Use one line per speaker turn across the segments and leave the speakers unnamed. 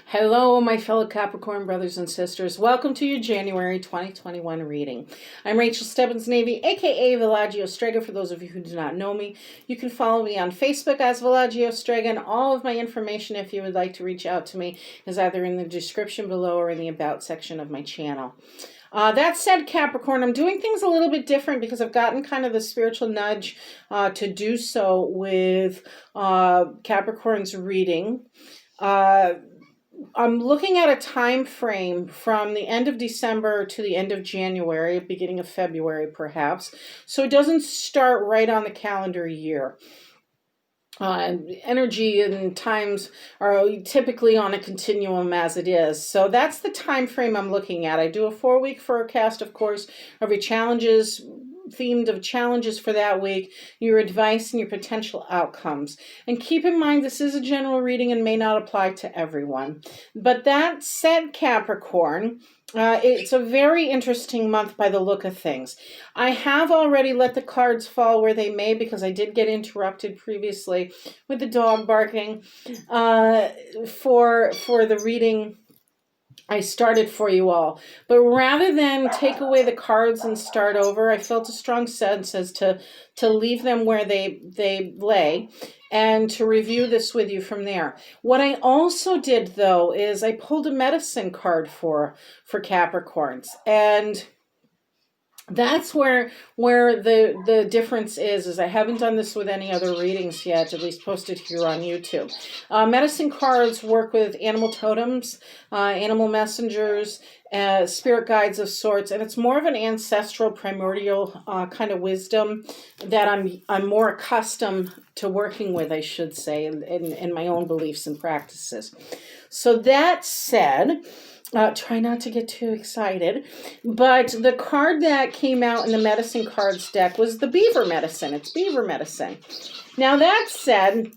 Hello, my fellow Capricorn brothers and sisters. Welcome to your January 2021 reading. I'm Rachel Stebbins-Navy, aka Villaggio Strega, for those of you who do not know me. You can follow me on Facebook as Villaggio Strega, and all of my information, if you would like to reach out to me, is either in the description below or in the About section of my channel. That said, Capricorn, I'm doing things a little bit different because I've gotten kind of the spiritual nudge to do so with Capricorn's reading. I'm looking at a time frame from the end of December to the end of January, beginning of February perhaps. So it doesn't start right on the calendar year. Energy and times are typically on a continuum as it is. So that's the time frame I'm looking at. I do a 4-week forecast, of course, of your challenges, themed of challenges for that week, your advice and your potential outcomes. And keep in mind, this is a general reading and may not apply to everyone. But that said, Capricorn, it's a very interesting month by the look of things. I have already let the cards fall where they may because I did get interrupted previously with the dog barking for the reading I started for you all. But rather than take away the cards and start over, I felt a strong sense as to leave them where they lay and to review this with you from there. What I also did, though, is I pulled a medicine card for Capricorns. And that's where the difference is I haven't done this with any other readings yet, at least posted here on YouTube. Medicine cards work with animal totems, animal messengers, spirit guides of sorts, and it's more of an ancestral, primordial kind of wisdom that I'm more accustomed to working with, I should say, in my own beliefs and practices. So that said, try not to get too excited, but the card that came out in the medicine cards deck was the beaver medicine. It's beaver medicine. Now that said,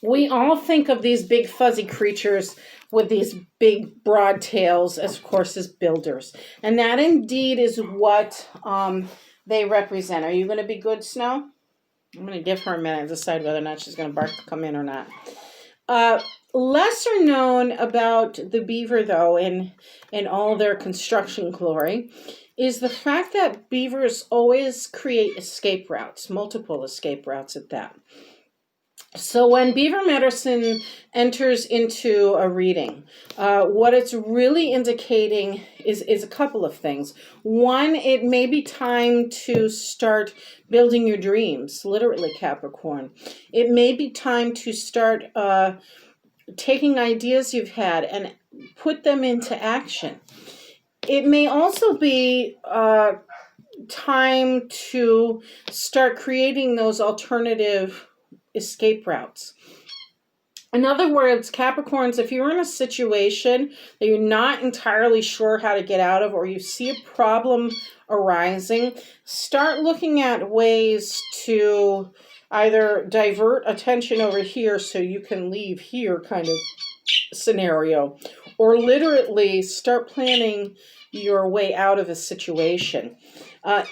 we all think of these big fuzzy creatures with these big broad tails, as of course, as builders. And that indeed is what they represent. Are you going to be good, Snow? I'm going to give her a minute and decide whether or not she's going to bark to come in or not. Lesser known about the beaver, though, in all their construction glory, is the fact that beavers always create escape routes, multiple escape routes at that. So when beaver medicine enters into a reading, what it's really indicating is a couple of things. One, it may be time to start building your dreams, literally, Capricorn. It may be time to start taking ideas you've had and put them into action. It may also be time to start creating those alternative escape routes. In other words, Capricorns, if you're in a situation that you're not entirely sure how to get out of, or you see a problem arising, start looking at ways to either divert attention over here so you can leave here kind of scenario, or literally start planning your way out of a situation.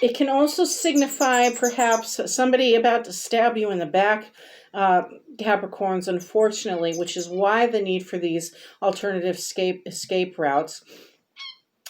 It can also signify perhaps somebody about to stab you in the back, Capricorns, unfortunately, which is why the need for these alternative escape routes.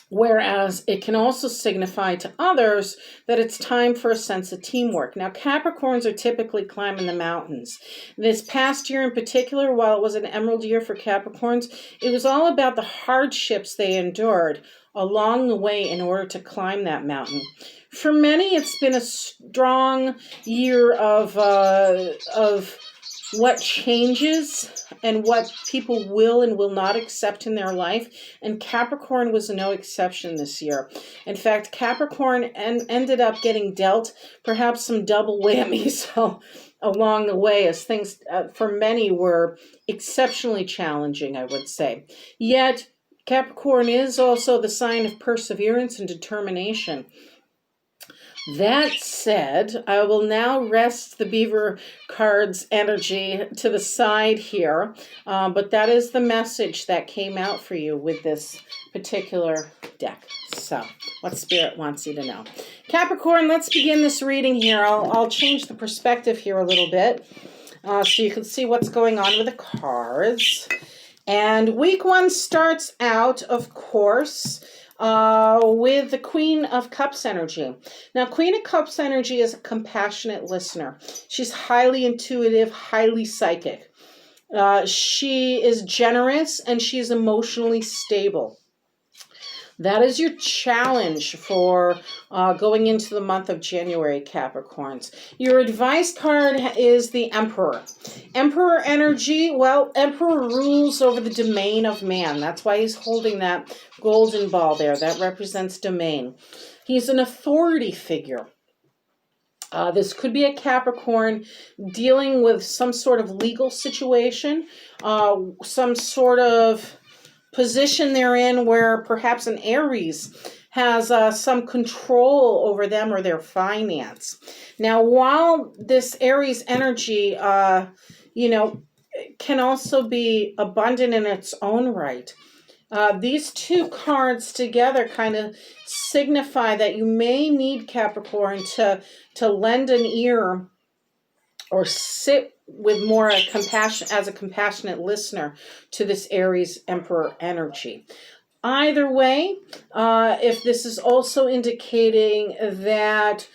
Whereas it can also signify to others that it's time for a sense of teamwork. Now, Capricorns are typically climbing the mountains. This past year in particular, while it was an emerald year for Capricorns, it was all about the hardships they endured along the way in order to climb that mountain. For many, it's been a strong year of what changes and what people will and will not accept in their life. And Capricorn was no exception this year. In fact, Capricorn ended up getting dealt perhaps some double whammies along the way, as things for many were exceptionally challenging, I would say. Yet, Capricorn is also the sign of perseverance and determination. That said, I will now rest the beaver cards energy to the side here, but that is the message that came out for you with this particular deck. So, what Spirit wants you to know. Capricorn, let's begin this reading here. I'll change the perspective here a little bit so you can see what's going on with the cards. And week 1 starts out, of course, with the Queen of Cups energy. Now, Queen of Cups energy is a compassionate listener. She's highly intuitive, highly psychic. She is generous and she's emotionally stable. That is your challenge for going into the month of January, Capricorns. Your advice card is the Emperor. Emperor energy, well, Emperor rules over the domain of man. That's why he's holding that golden ball there. That represents domain. He's an authority figure. This could be a Capricorn dealing with some sort of legal situation, some sort of position they're in where perhaps an Aries has some control over them or their finance. Now, while this Aries energy, can also be abundant in its own right, these two cards together kind of signify that you may need, Capricorn, to lend an ear or sit with more compassion as a compassionate listener to this Aries Emperor energy. Either way, if this is also indicating that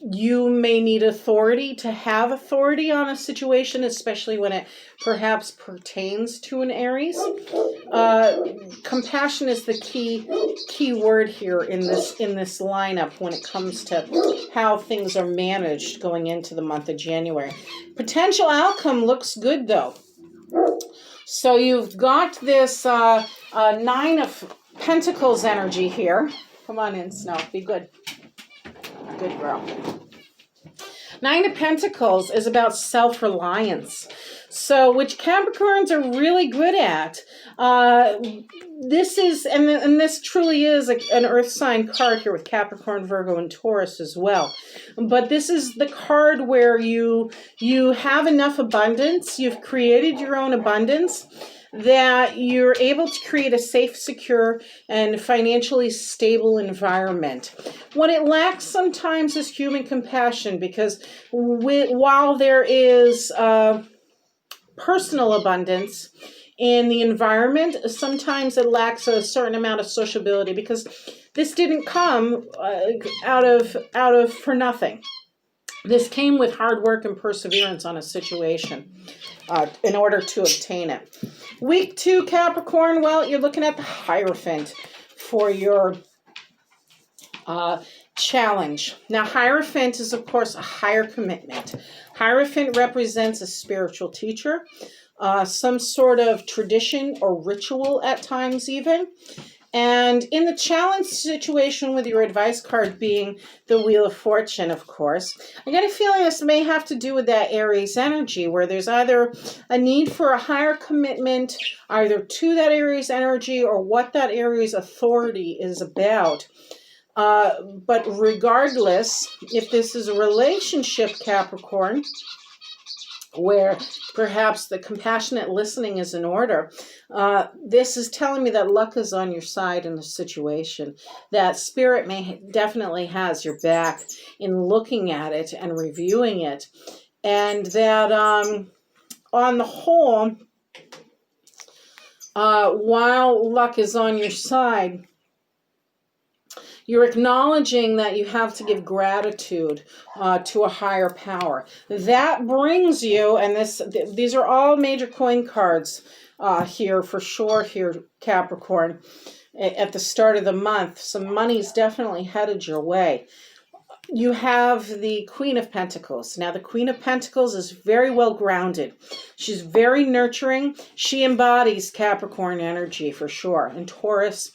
you may need authority to have authority on a situation, especially when it perhaps pertains to an Aries. Compassion is the key word here in this lineup when it comes to how things are managed going into the month of January. Potential outcome looks good though. So you've got this 9 of Pentacles energy here. Come on in, Snow. Be good. Good girl. 9 of Pentacles is about self-reliance. So, which Capricorns are really good at. This is, and this truly is an earth sign card here with Capricorn, Virgo, and Taurus as well. But this is the card where you have enough abundance, you've created your own abundance, that you're able to create a safe, secure, and financially stable environment. What it lacks sometimes is human compassion, because while there is personal abundance in the environment, sometimes it lacks a certain amount of sociability, because this didn't come out of for nothing. This came with hard work and perseverance on a situation in order to obtain it. Week 2, Capricorn, well, you're looking at the Hierophant for your challenge. Now, Hierophant is, of course, a higher commitment. Hierophant represents a spiritual teacher, some sort of tradition or ritual at times even. And in the challenge situation with your advice card being the Wheel of Fortune, of course, I get a feeling this may have to do with that Aries energy, where there's either a need for a higher commitment, either to that Aries energy or what that Aries authority is about. But regardless, if this is a relationship, Capricorn, where perhaps the compassionate listening is in order, this is telling me that luck is on your side in the situation, that spirit definitely has your back in looking at it and reviewing it, and that on the whole, while luck is on your side, you're acknowledging that you have to give gratitude to a higher power. That brings you, and these are all major coin cards here for sure here, Capricorn, at the start of the month. Some money's definitely headed your way. You have the Queen of Pentacles. Now, the Queen of Pentacles is very well grounded. She's very nurturing. She embodies Capricorn energy for sure, and Taurus,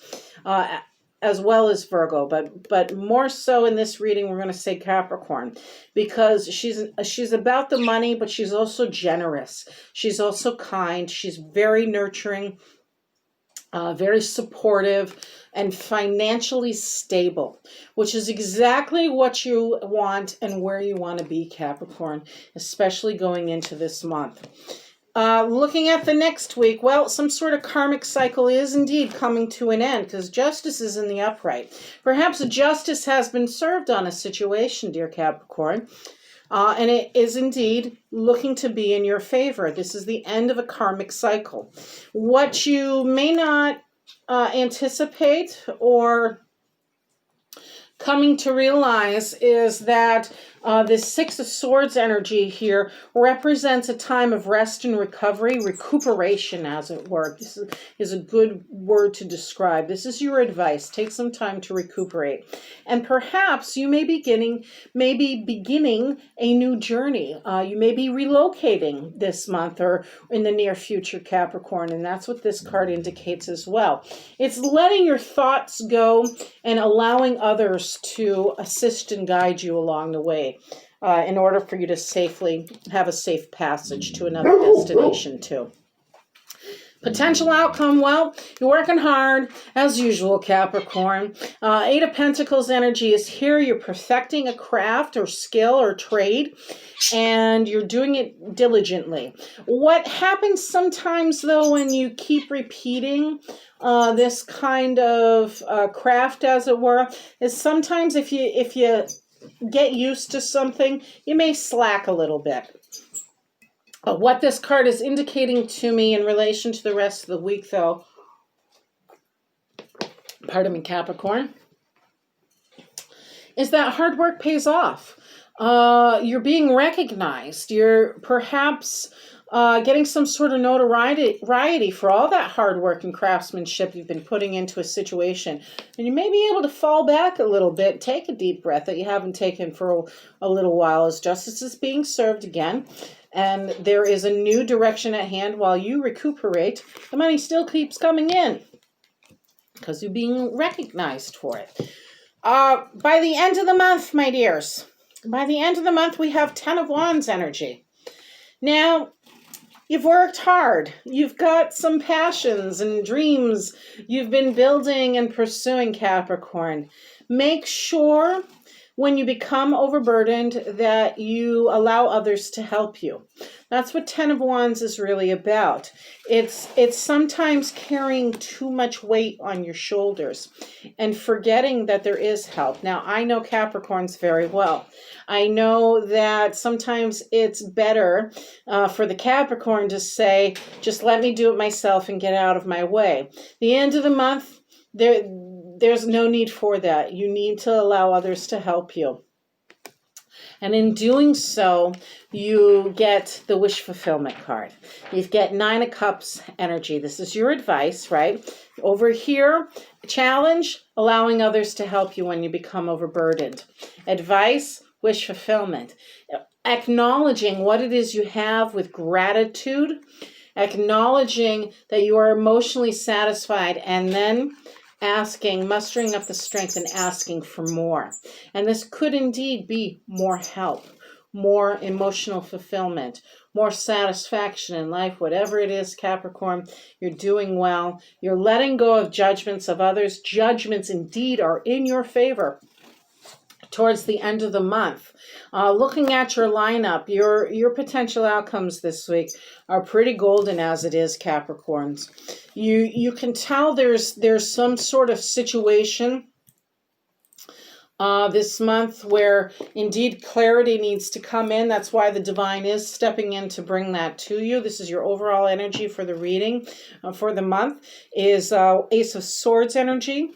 as well as Virgo, but more so in this reading, we're going to say Capricorn, because she's about the money, but she's also generous. She's also kind. She's very nurturing, very supportive, and financially stable, which is exactly what you want and where you want to be, Capricorn, especially going into this month. Looking at the next week, well, some sort of karmic cycle is indeed coming to an end, because justice is in the upright. Perhaps justice has been served on a situation, dear Capricorn. And it is indeed looking to be in your favor. This is the end of a karmic cycle. What you may not anticipate or coming to realize is that this Six of Swords energy here represents a time of rest and recovery, recuperation, as it were. This is a good word to describe. This is your advice. Take some time to recuperate. And perhaps you may be beginning a new journey. You may be relocating this month or in the near future, Capricorn, and that's what this card indicates as well. It's letting your thoughts go and allowing others to assist and guide you along the way in order for you to safely have a safe passage to another destination too. Potential outcome, well, you're working hard as usual, Capricorn. Eight of Pentacles energy is here. You're perfecting a craft or skill or trade, and you're doing it diligently. What happens sometimes, though, when you keep repeating this kind of craft, as it were, is sometimes if you get used to something, you may slack a little bit. What this card is indicating to me in relation to the rest of the week, though, pardon me, Capricorn, is that hard work pays off. You're being recognized. You're perhaps getting some sort of notoriety for all that hard work and craftsmanship you've been putting into a situation. And you may be able to fall back a little bit, take a deep breath that you haven't taken for a little while as justice is being served again. And there is a new direction at hand while you recuperate. The money still keeps coming in because you're being recognized for it. By the end of the month, my dears, by the end of the month, we have 10 of Wands energy. Now, you've worked hard. You've got some passions and dreams you've been building and pursuing, Capricorn. Make sure when you become overburdened that you allow others to help you. That's what 10 of Wands is really about. It's sometimes carrying too much weight on your shoulders and forgetting that there is help. Now, I know Capricorns very well. I know that sometimes it's better for the Capricorn to say, just let me do it myself and get out of my way. The end of the month, there's no need for that. You need to allow others to help you. And in doing so, you get the wish fulfillment card. You get 9 of Cups energy. This is your advice, right? Over here, challenge, allowing others to help you when you become overburdened. Advice, wish fulfillment. Acknowledging what it is you have with gratitude. Acknowledging that you are emotionally satisfied, and then mustering up the strength and asking for more. And this could indeed be more help, more emotional fulfillment, more satisfaction in life, whatever it is, Capricorn. You're doing well. You're letting go of judgments of others. Judgments indeed are in your favor towards the end of the month. Looking at your lineup, your potential outcomes this week are pretty golden as it is, Capricorns. You can tell there's some sort of situation this month where indeed clarity needs to come in. That's why the divine is stepping in to bring that to you. This is your overall energy for the reading for the month is Ace of Swords energy.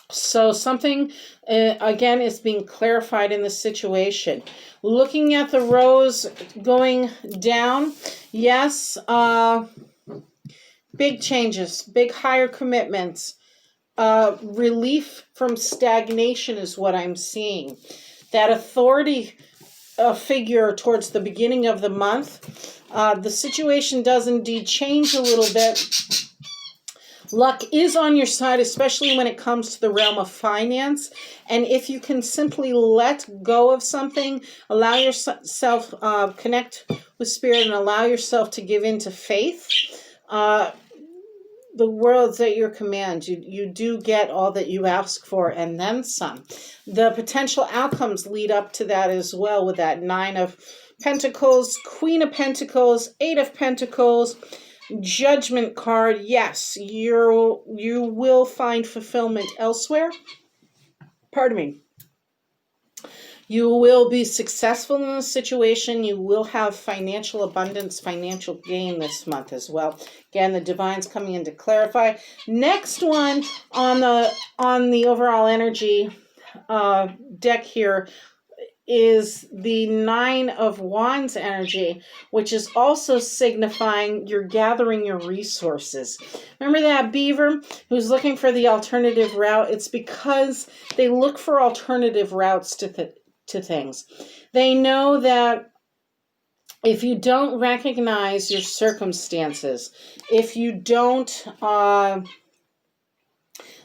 So something, again, is being clarified in the situation. Looking at the rows going down, yes, big changes, big higher commitments. Relief from stagnation is what I'm seeing. That authority figure towards the beginning of the month, the situation does indeed change a little bit. Luck is on your side, especially when it comes to the realm of finance. And if you can simply let go of something, allow yourself, connect with spirit and allow yourself to give into faith, the world's at your command. You do get all that you ask for and then some. The potential outcomes lead up to that as well with that 9 of Pentacles, Queen of Pentacles, 8 of Pentacles, Judgment card. Yes, you will find fulfillment elsewhere. Pardon me. You will be successful in this situation. You will have financial abundance, financial gain this month as well. Again, the divine's coming in to clarify. Next one on the overall energy deck here is the Nine of Wands energy, which is also signifying you're gathering your resources. Remember that beaver who's looking for the alternative route? It's because they look for alternative routes to things. They know that if you don't recognize your circumstances, if you don't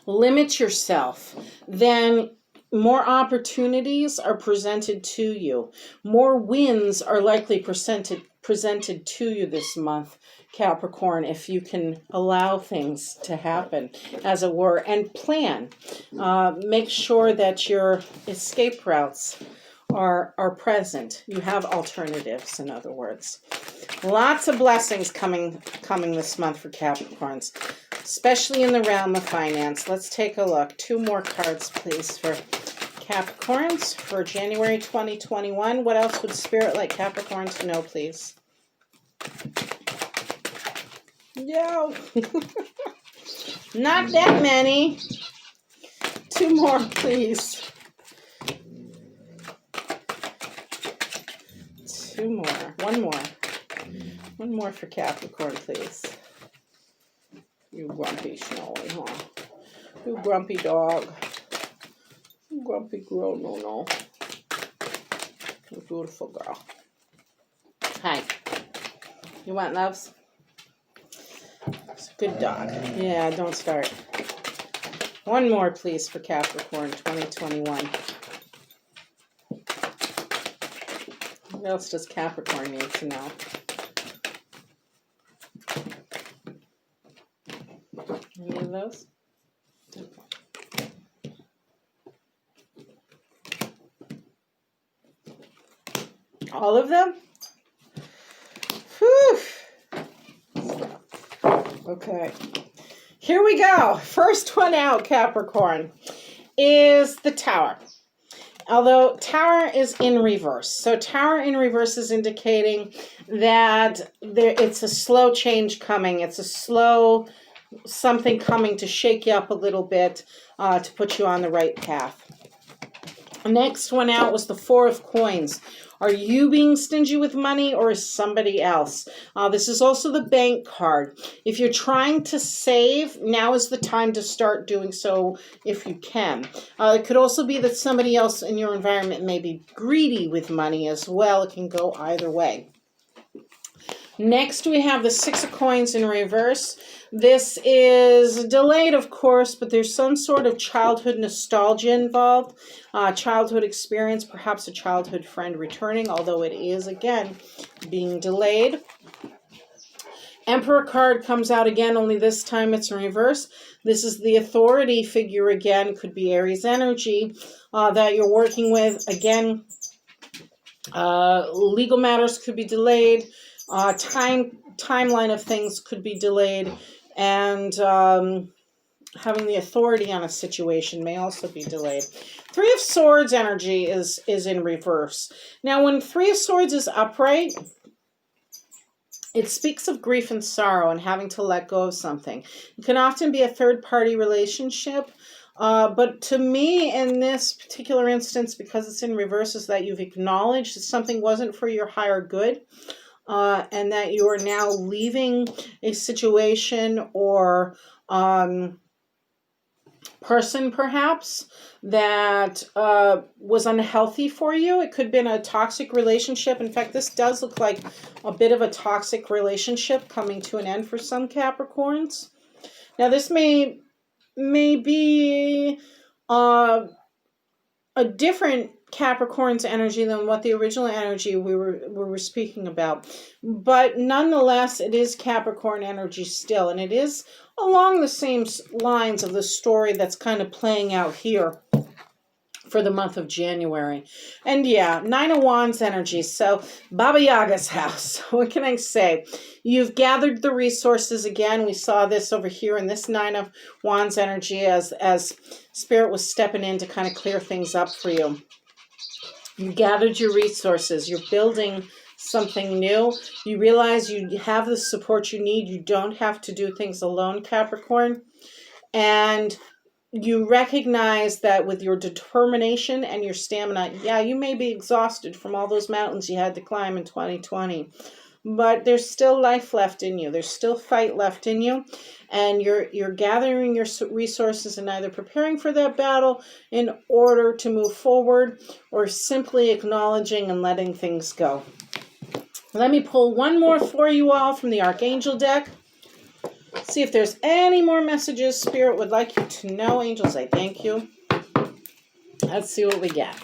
limit yourself, then more opportunities are presented to you. More wins are likely presented to you this month, Capricorn, if you can allow things to happen, as it were, and plan. Make sure that your escape routes are present. You have alternatives, in other words. Lots of blessings coming this month for Capricorns, especially in the realm of finance. Let's take a look. 2 more cards, please, for Capricorns for January 2021. What else would Spirit like Capricorn to know, please? No. Not that many. 2 more, please. 2 more. 1 more. 1 more for Capricorn, please. You grumpy Snowy, huh? You grumpy dog. You grumpy girl, no. You beautiful girl. Hi. You want loves? It's a good dog. Yeah, don't start. 1 more, please, for Capricorn 2021. What else does Capricorn need to know? Any of those? All of them? Whew. Okay. Here we go. First one out, Capricorn, is the Tower. Although Tower is in reverse. So Tower in reverse is indicating that it's a slow change coming. It's a slow something coming to shake you up a little bit to put you on the right path. Next one out was the 4 of Coins. Are you being stingy with money, or is somebody else? This is also the Bank card. If you're trying to save, now is the time to start doing so if you can. It could also be that somebody else in your environment may be greedy with money as well. It can go either way. Next, we have the 6 of Coins in reverse. This is delayed, of course, but there's some sort of childhood nostalgia involved. Childhood experience, perhaps a childhood friend returning, although it is, again, being delayed. Emperor card comes out again, only this time it's in reverse. This is the authority figure again. Could be Aries energy that you're working with. Again, legal matters could be delayed. Timeline of things could be delayed, and having the authority on a situation may also be delayed. 3 of Swords energy is in reverse. Now, when 3 of Swords is upright, it speaks of grief and sorrow and having to let go of something. It can often be a third-party relationship. But to me, in this particular instance, because it's in reverse, is that you've acknowledged that something wasn't for your higher good. And that you are now leaving a situation or person, perhaps, that was unhealthy for you. It could have been a toxic relationship. In fact, this does look like a bit of a toxic relationship coming to an end for some Capricorns. Now, this may be a different Capricorn's energy than what the original energy we were speaking about. But nonetheless, it is Capricorn energy still. And it is along the same lines of the story that's kind of playing out here for the month of January. And yeah, 9 of Wands energy. So Baba Yaga's house. What can I say? You've gathered the resources again. We saw this over here in this 9 of Wands energy as Spirit was stepping in to kind of clear things up for you. You gathered your resources. You're building something new. You realize you have the support you need. You don't have to do things alone, Capricorn. And you recognize that with your determination and your stamina, yeah, you may be exhausted from all those mountains you had to climb in 2020. But there's still life left in you. There's still fight left in you, and you're gathering your resources and either preparing for that battle in order to move forward, or simply acknowledging and letting things go. Let me pull one more for you all from the Archangel deck. See if there's any more messages Spirit would like you to know. Angels, I thank you. Let's see what we get.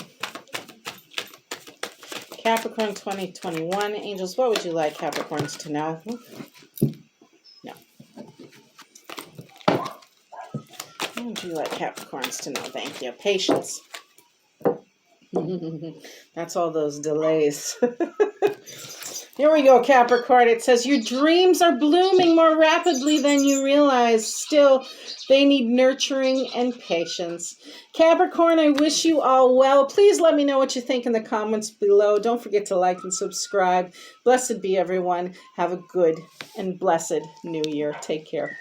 Capricorn 2021. Angels, what would you like Capricorns to know? No. What would you like Capricorns to know? Thank you. Patience. That's all those delays. Here we go, Capricorn. It says, your dreams are blooming more rapidly than you realize. Still, they need nurturing and patience. Capricorn, I wish you all well. Please let me know what you think in the comments below. Don't forget to like and subscribe. Blessed be everyone. Have a good and blessed new year. Take care.